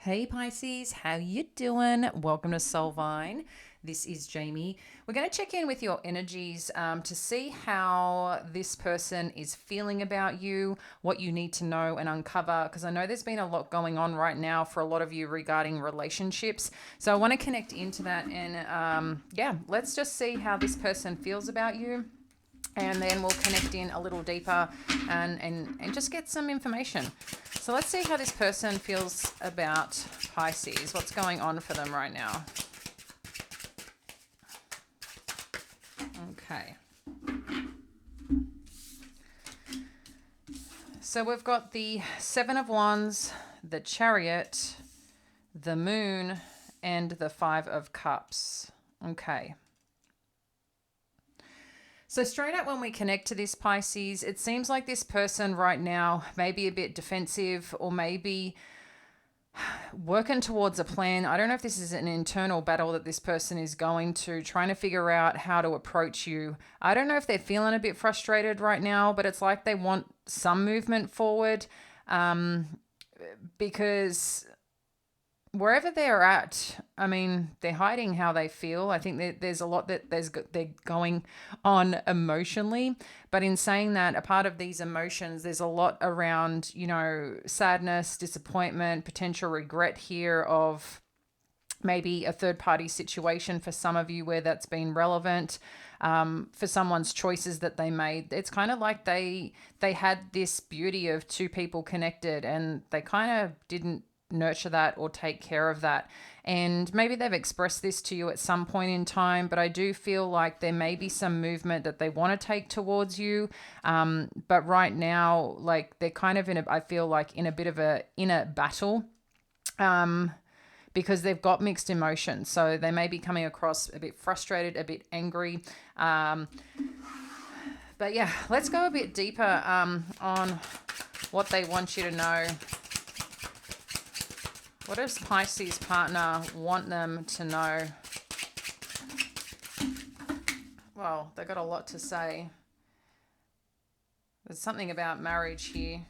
Hey Pisces, how you doing? Welcome to Soulvine. This is Jamie. We're going to check in with your energies to see how this person is feeling about you, what you need to know and uncover, because I know there's been a lot going on right now for a lot of you regarding relationships. So I want to connect into that and let's just see how this person feels about you. And then we'll connect in a little deeper and just get some information. So let's see how this person feels about Pisces. What's going on for them right now? Okay. So we've got the Seven of Wands, the Chariot, the Moon, and the Five of Cups. Okay. So straight up when we connect to this Pisces, it seems like this person right now may be a bit defensive or maybe working towards a plan. I don't know if this is an internal battle that this person is going to, trying to figure out how to approach you. I don't know if they're feeling a bit frustrated right now, but it's like they want some movement forward because wherever they're at, I mean, they're hiding how they feel. I think there's a lot that they're going on emotionally. But in saying that, a part of these emotions, there's a lot around, sadness, disappointment, potential regret here of maybe a third party situation for some of you where that's been relevant. For someone's choices that they made, it's kind of like they had this beauty of two people connected and they kind of didn't nurture that or take care of that. And maybe they've expressed this to you at some point in time, but I do feel like there may be some movement that they want to take towards you. But right now, like they're kind of I feel like in a bit of a inner battle. Because they've got mixed emotions. So they may be coming across a bit frustrated, a bit angry. But yeah, let's go a bit deeper on what they want you to know. What does Pisces partner want them to know? Well, they've got a lot to say. There's something about marriage here.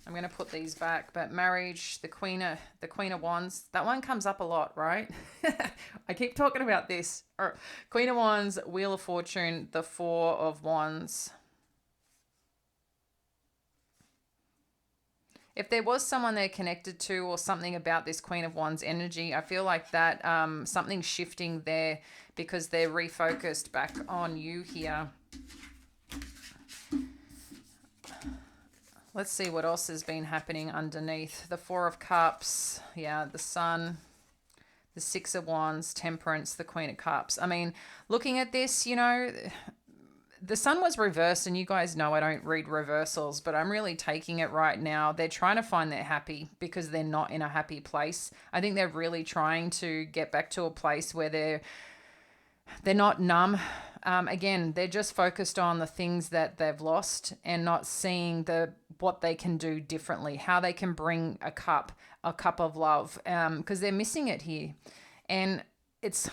I'm going to put these back, but marriage, the Queen of Wands, that one comes up a lot, right? I keep talking about this. Queen of Wands, Wheel of Fortune, the Four of Wands. If there was someone they're connected to or something about this Queen of Wands energy, I feel like that something's shifting there because they're refocused back on you here. Let's see what else has been happening underneath. The Four of Cups, the Sun, the Six of Wands, Temperance, the Queen of Cups. I mean, looking at this, the Sun was reversed, and you guys know I don't read reversals, but I'm really taking it right now. They're trying to find their happy because they're not in a happy place. I think they're really trying to get back to a place where they're not numb. Again, they're just focused on the things that they've lost and not seeing what they can do differently, how they can bring a cup of love, because they're missing it here. And it's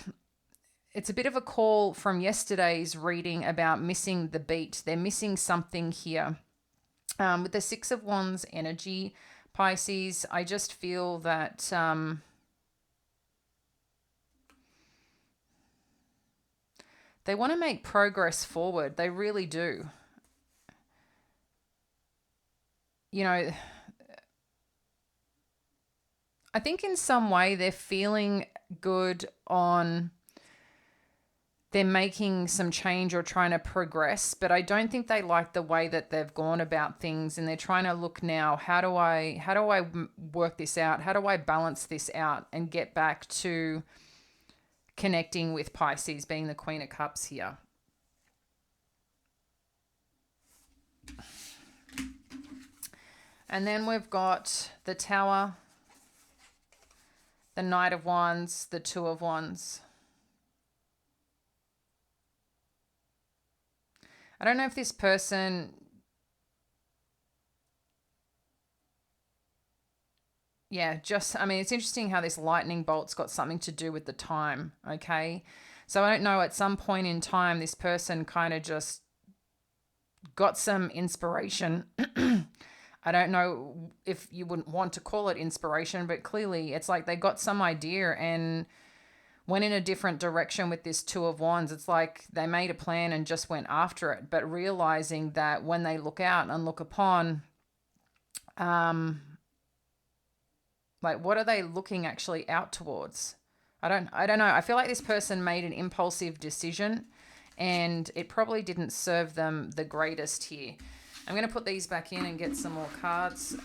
a bit of a call from yesterday's reading about missing the beat. They're missing something here. With the Six of Wands energy, Pisces, I just feel that they want to make progress forward. They really do. I think in some way they're feeling good on they're making some change or trying to progress, but I don't think they like the way that they've gone about things, and they're trying to look now, how do I work this out? How do I balance this out and get back to connecting with Pisces, being the Queen of Cups here? And then we've got the Tower, the Knight of Wands, the Two of Wands. I don't know if this person, it's interesting how this lightning bolt's got something to do with the time, okay? So I don't know, at some point in time, this person kind of just got some inspiration I don't know if you wouldn't want to call it inspiration, but clearly it's like they got some idea and went in a different direction with this Two of Wands. It's like they made a plan and just went after it, but realizing that when they look out and look upon, like, what are they looking actually out towards? I don't know. I feel like this person made an impulsive decision and it probably didn't serve them the greatest here. I'm going to put these back in and get some more cards.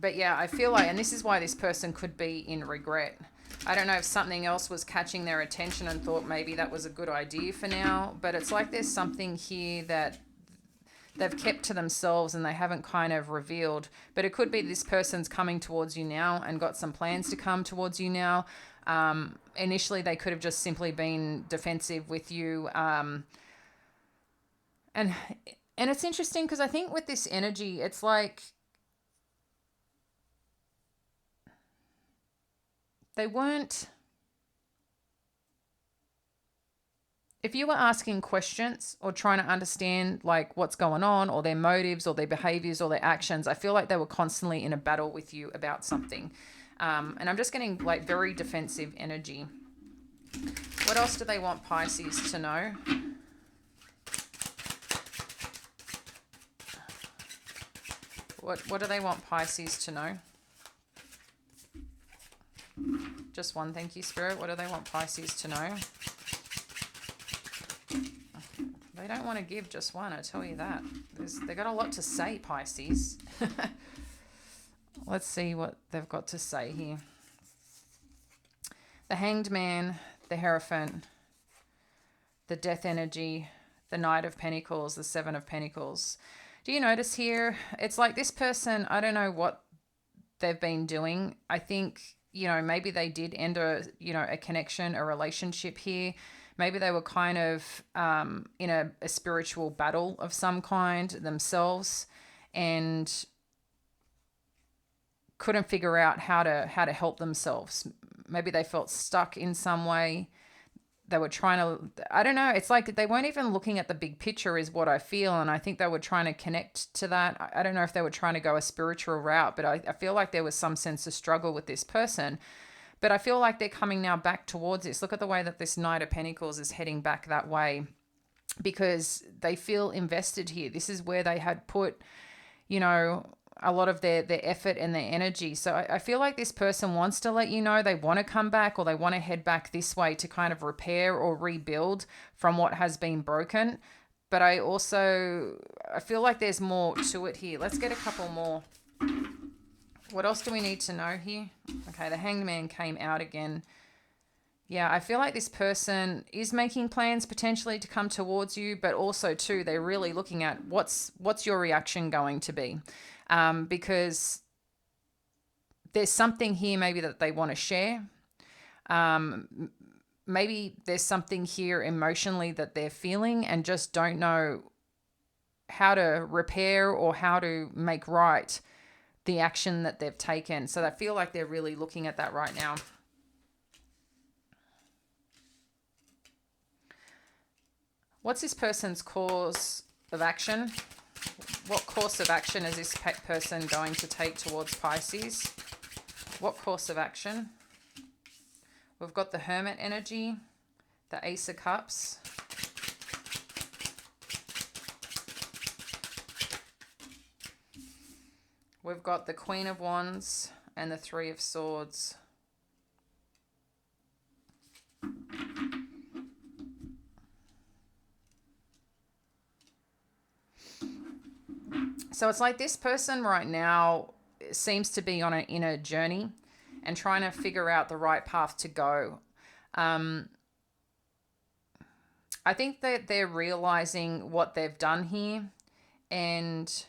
But yeah, I feel like, and this is why this person could be in regret. I don't know if something else was catching their attention and thought maybe that was a good idea for now, but it's like there's something here that they've kept to themselves and they haven't kind of revealed. But it could be this person's coming towards you now and got some plans to come towards you now. Initially, they could have just simply been defensive with you. And it's interesting because I think with this energy, it's like they weren't. If you were asking questions or trying to understand like what's going on or their motives or their behaviors or their actions, I feel like they were constantly in a battle with you about something. And I'm just getting like very defensive energy. What else do they want Pisces to know? What do they want Pisces to know? Just one, thank you, Spirit. What do they want Pisces to know? They don't want to give just one, I tell you that. They got a lot to say, Pisces. Let's see what they've got to say here. The Hanged Man, the Hierophant, the Death Energy, the Knight of Pentacles, the Seven of Pentacles. Do you notice here? It's like this person, I don't know what they've been doing. I think, maybe they did end a connection, a relationship here. Maybe they were kind of in a spiritual battle of some kind themselves and couldn't figure out how to help themselves. Maybe they felt stuck in some way. They were trying to, I don't know, it's like they weren't even looking at the big picture is what I feel. And I think they were trying to connect to that. I don't know if they were trying to go a spiritual route, but I feel like there was some sense of struggle with this person. But I feel like they're coming now back towards this. Look at the way that this Knight of Pentacles is heading back that way because they feel invested here. This is where they had put, a lot of their effort and their energy. So I feel like this person wants to let you know they want to come back or they want to head back this way to kind of repair or rebuild from what has been broken. But I feel like there's more to it here. Let's get a couple more. What else do we need to know here? Okay, the Hanged Man came out again. Yeah, I feel like this person is making plans potentially to come towards you, but also too, they're really looking at what's your reaction going to be. Because there's something here maybe that they want to share. Maybe there's something here emotionally that they're feeling and just don't know how to repair or how to make right the action that they've taken. So I feel like they're really looking at that right now. What's this person's course of action? What course of action is this person going to take towards Pisces? What course of action? We've got the Hermit energy, the Ace of Cups. We've got the Queen of Wands and the Three of Swords. So it's like this person right now seems to be on an inner journey and trying to figure out the right path to go. I think that they're realizing what they've done here and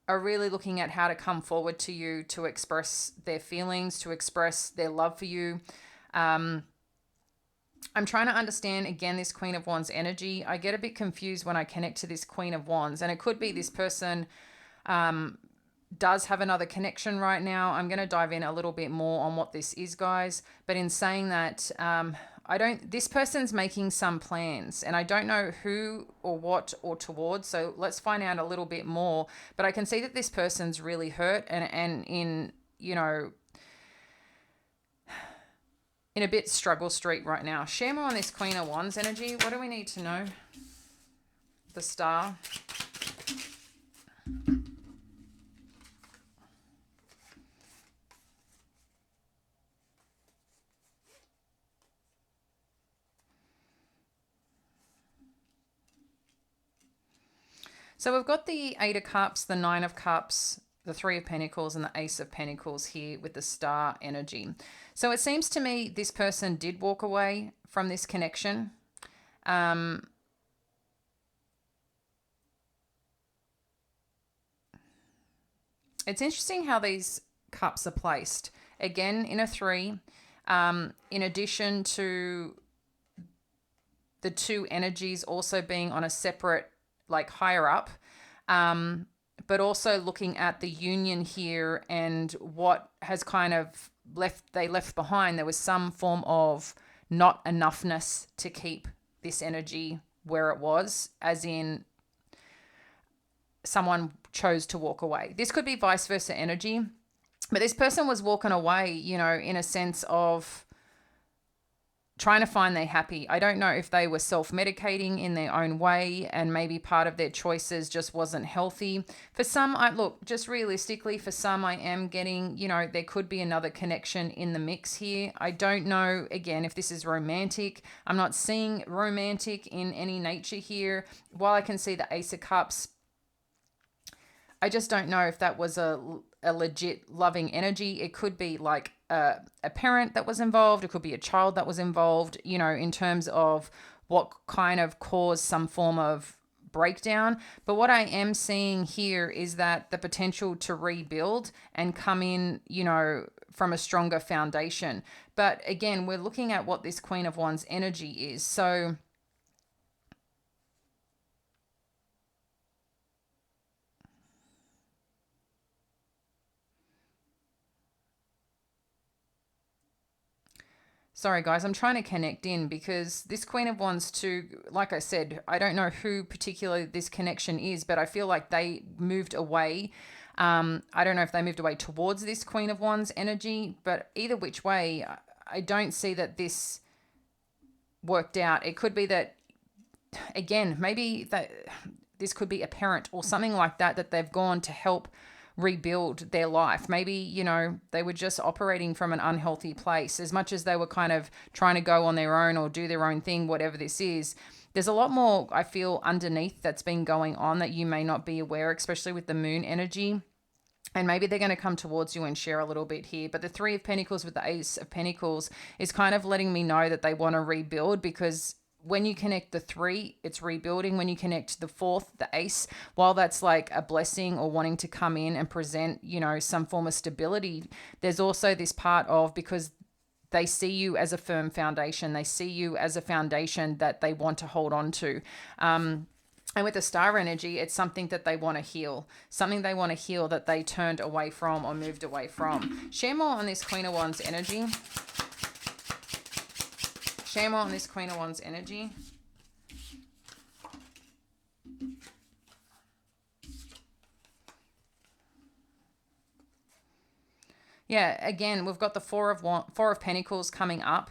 are really looking at how to come forward to you to express their feelings, to express their love for you. I'm trying to understand, again, this Queen of Wands energy. I get a bit confused when I connect to this Queen of Wands, and it could be this person does have another connection right now. I'm going to dive in a little bit more on what this is, guys. But in saying that, this person's making some plans, and I don't know who or what or towards. So let's find out a little bit more. But I can see that this person's really hurt and in, in a bit struggle street right now. Share more on this Queen of Wands energy. What do we need to know? The Star. So we've got the Eight of Cups, the Nine of Cups, the Three of Pentacles, and the Ace of Pentacles here with the Star energy. So it seems to me this person did walk away from this connection. It's interesting how these cups are placed. Again, in a 3, in addition to the 2 energies also being on a separate, like higher up, but also looking at the union here and what has kind of left behind. There was some form of not enoughness to keep this energy where it was, as in someone chose to walk away. This could be vice versa energy, but this person was walking away, in a sense of trying to find their happy. I don't know if they were self-medicating in their own way and maybe part of their choices just wasn't healthy. For some, just realistically, for some, I am getting, there could be another connection in the mix here. I don't know, again, if this is romantic. I'm not seeing romantic in any nature here. While I can see the Ace of Cups, I just don't know if that was a legit loving energy. It could be like a parent that was involved. It could be a child that was involved, in terms of what kind of caused some form of breakdown. But what I am seeing here is that the potential to rebuild and come in, from a stronger foundation. But again, we're looking at what this Queen of Wands energy is. So sorry, guys, I'm trying to connect in because this Queen of Wands too, like I said, I don't know who particularly this connection is, but I feel like they moved away. I don't know if they moved away towards this Queen of Wands energy, but either which way, I don't see that this worked out. It could be that, again, maybe that this could be a parent or something like that, that they've gone to help rebuild their life. Maybe, they were just operating from an unhealthy place. As much as they were kind of trying to go on their own or do their own thing, whatever this is, there's a lot more, I feel, underneath that's been going on that you may not be aware, especially with the moon energy. And maybe they're going to come towards you and share a little bit here. But the Three of Pentacles with the Ace of Pentacles is kind of letting me know that they want to rebuild, because when you connect the 3, it's rebuilding. When you connect the 4th, the Ace, while that's like a blessing or wanting to come in and present, some form of stability, there's also this part of, because they see you as a firm foundation. They see you as a foundation that they want to hold on to. And with the Star energy, it's something that they want to heal. Something they want to heal that they turned away from or moved away from. Share more on this Queen of Wands energy. Share more on this Queen of Wands energy. Yeah, again, we've got the Four of Pentacles coming up.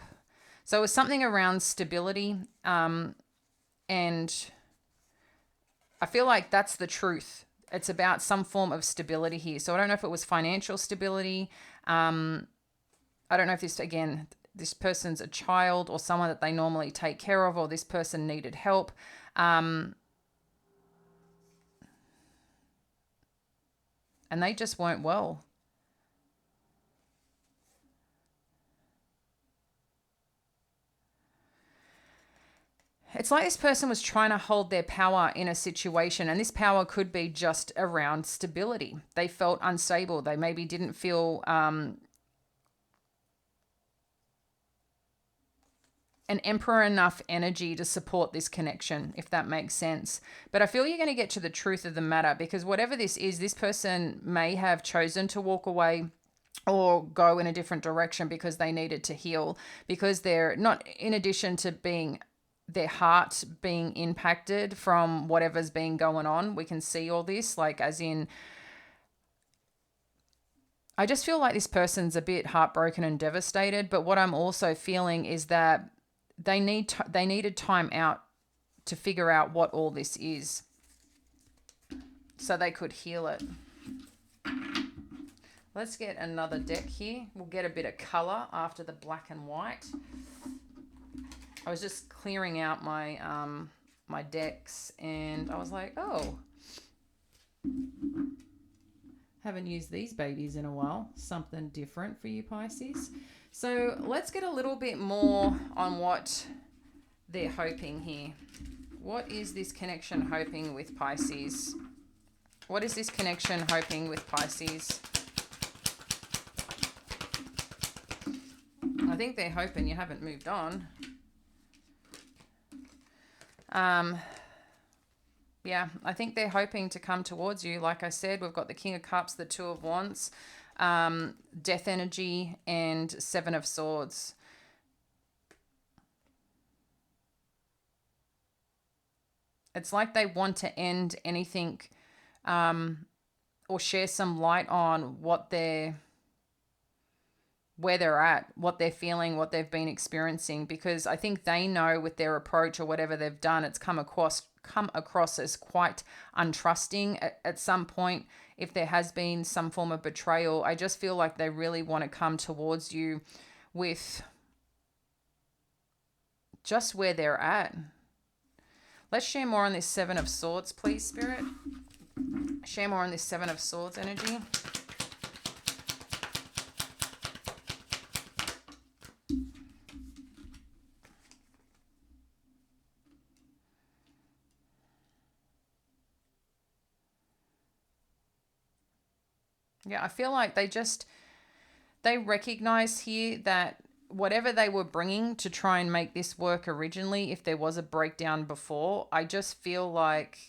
So it's something around stability. And I feel like that's the truth. It's about some form of stability here. So I don't know if it was financial stability. I don't know if this person's a child or someone that they normally take care of, or this person needed help. And they just weren't well. It's like this person was trying to hold their power in a situation, and this power could be just around stability. They felt unstable. They maybe didn't feel an emperor enough energy to support this connection, if that makes sense. But I feel you're going to get to the truth of the matter, because whatever this is, this person may have chosen to walk away. or go in a different direction because they needed to heal, because they're not, in addition to being their heart being impacted from whatever's been going on. We can see all this, like, as in, I just feel like this person's a bit heartbroken and devastated. But what I'm also feeling is that they needed time out to figure out what all this is, so they could heal it. Let's get another deck here. We'll get a bit of color after the black and white. I was just clearing out my my decks, and I was like, oh, haven't used these babies in a while. Something different for you, Pisces. So let's get a little bit more on what they're hoping here. What is this connection hoping with Pisces? What is this connection hoping with Pisces? I think they're hoping you haven't moved on. Yeah, I think they're hoping to come towards you. Like I said, we've got the King of Cups, the Two of Wands, Death energy, and Seven of Swords. It's like they want to end anything, or share some light on where they're at, what they're feeling, what they've been experiencing, because I think they know with their approach or whatever they've done, it's come across as quite untrusting at some point. If there has been some form of betrayal, I just feel like they really want to come towards you with just where they're at. Let's share more on this Seven of Swords, please, Spirit. Share more on this Seven of Swords energy. Yeah, I feel like they recognize here that whatever they were bringing to try and make this work originally, if there was a breakdown before, I just feel like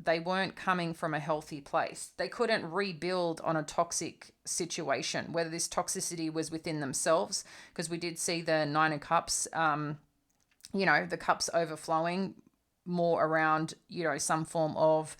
they weren't coming from a healthy place. They couldn't rebuild on a toxic situation, whether this toxicity was within themselves, because we did see the Nine of Cups, the cups overflowing more around, some form of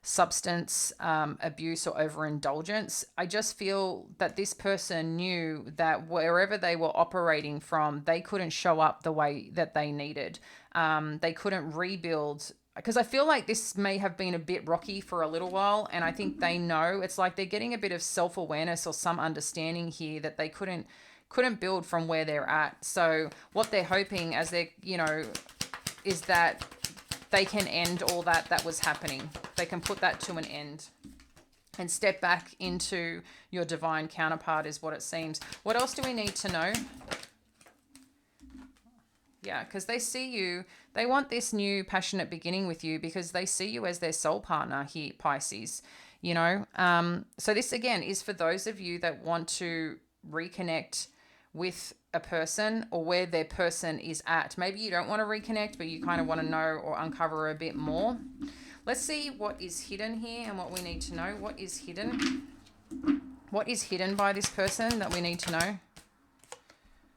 substance abuse or overindulgence. I just feel that this person knew that wherever they were operating from, they couldn't show up the way that they needed. They couldn't rebuild, because I feel like this may have been a bit rocky for a little while, and I think they know, it's like they're getting a bit of self-awareness or some understanding here that they couldn't build from where they're at. So what they're hoping, as they is that they can end all that was happening. They can put that to an end and step back into your divine counterpart, is what it seems. What else do we need to know? Yeah, because they see you. They want this new passionate beginning with you because they see you as their soul partner here, Pisces. So this, again, is for those of you that want to reconnect with a person, or where their person is at. Maybe you don't want to reconnect, but you kind of want to know or uncover a bit more. Let's see what is hidden here and what we need to know. What is hidden? What is hidden by this person that we need to know?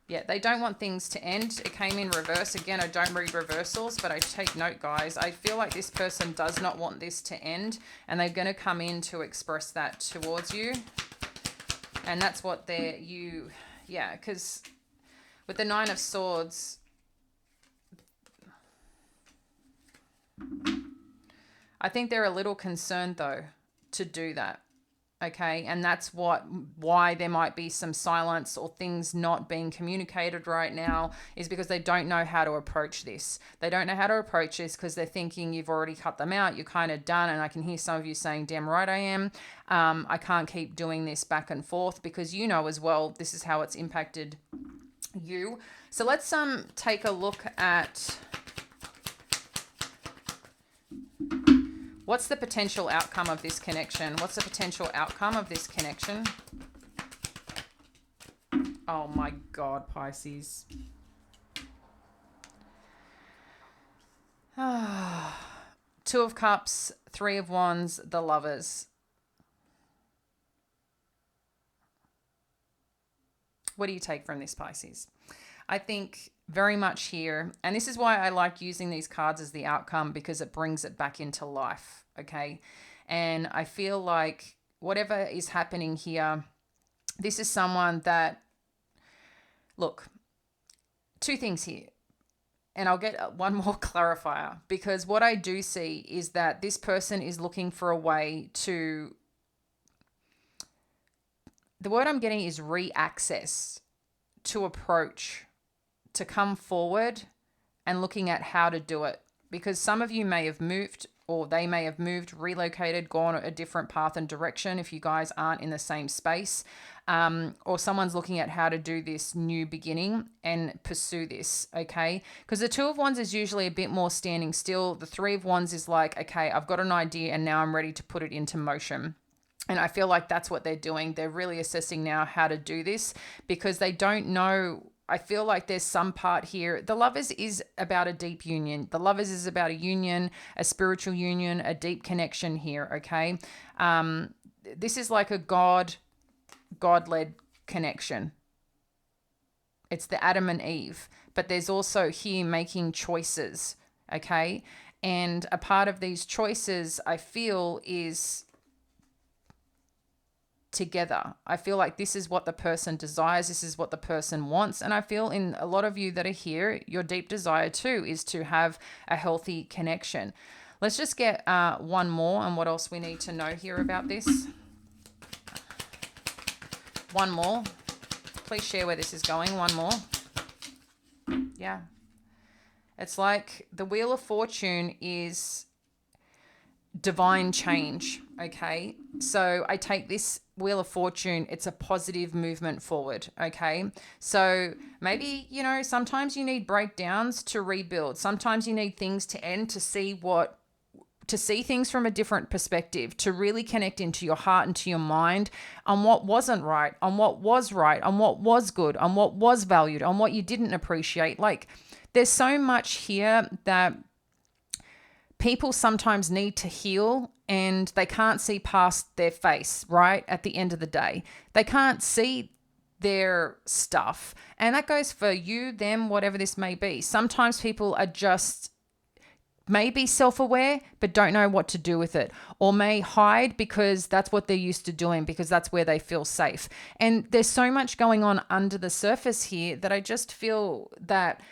Yeah, they don't want things to end. It came in reverse. Again, I don't read reversals, but I take note, guys. I feel like this person does not want this to end, and they're going to come in to express that towards you. And that's what because with the Nine of Swords, I think they're a little concerned, though, to do that. Okay, and that's why there might be some silence or things not being communicated right now, is because they don't know how to approach this. They don't know how to approach this because they're thinking you've already cut them out, you're kind of done. And I can hear some of you saying, damn right I am. I can't keep doing this back and forth, because as well, this is how it's impacted you. So let's take a look at what's the potential outcome of this connection. What's the potential outcome of this connection? Oh my God, Pisces. Two of Cups, Three of Wands, the Lovers. What do you take from this, Pisces? I think very much here, and this is why I like using these cards as the outcome, because it brings it back into life, okay? And I feel like whatever is happening here, this is someone that, look, two things here. And I'll get one more clarifier, because what I do see is that this person is looking for a way to, the word I'm getting is re-access, to approach, to come forward and looking at how to do it. Because some of you may have moved, or they may have moved, relocated, gone a different path and direction if you guys aren't in the same space. Or someone's looking at how to do this new beginning and pursue this, okay? Because the Two of Wands is usually a bit more standing still. The Three of Wands is like, okay, I've got an idea and now I'm ready to put it into motion. And I feel like that's what they're doing. They're really assessing now how to do this, because they don't know. I feel like there's some part here. The Lovers is about a deep union. The Lovers is about a union, a spiritual union, a deep connection here, okay? This is like a God-led connection. It's the Adam and Eve. But there's also here making choices, okay? And a part of these choices, I feel, is together. I feel like this is what the person desires. This is what the person wants. And I feel in a lot of you that are here, your deep desire too is to have a healthy connection. Let's just get one more and what else we need to know here about this. One more. Please share where this is going. One more. Yeah. It's like the Wheel of Fortune is divine change, okay? So I take this Wheel of Fortune, it's a positive movement forward, okay? So maybe, sometimes you need breakdowns to rebuild. Sometimes you need things to end to see things from a different perspective, to really connect into your heart and to your mind on what wasn't right, on what was right, on what was good, on what was valued, on what you didn't appreciate. Like, there's so much here that people sometimes need to heal, and they can't see past their face, right? At the end of the day, they can't see their stuff. And that goes for you, them, whatever this may be. Sometimes people are just maybe self-aware, but don't know what to do with it, or may hide because that's what they're used to doing, because that's where they feel safe. And there's so much going on under the surface here that I just feel that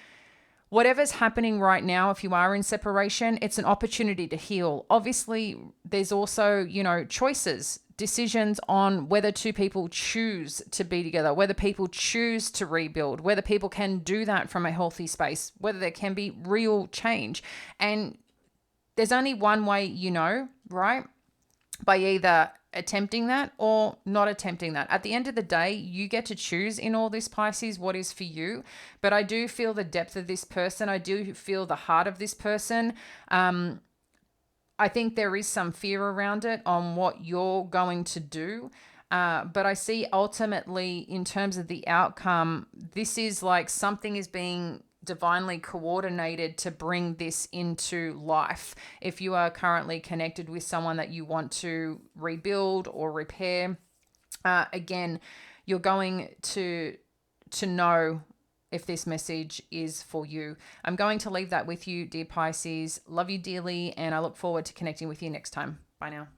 whatever's happening right now, if you are in separation, it's an opportunity to heal. Obviously, there's also, choices, decisions on whether two people choose to be together, whether people choose to rebuild, whether people can do that from a healthy space, whether there can be real change. And there's only one way, right? By either attempting that or not attempting that. At the end of the day, you get to choose in all this, Pisces, what is for you. But I do feel the depth of this person. I do feel the heart of this person. I think there is some fear around it on what you're going to do. But I see ultimately, in terms of the outcome, this is like something is being divinely coordinated to bring this into life. If you are currently connected with someone that you want to rebuild or repair, again, you're going to know if this message is for you. I'm going to leave that with you, dear Pisces. Love you dearly, and I look forward to connecting with you next time. Bye now.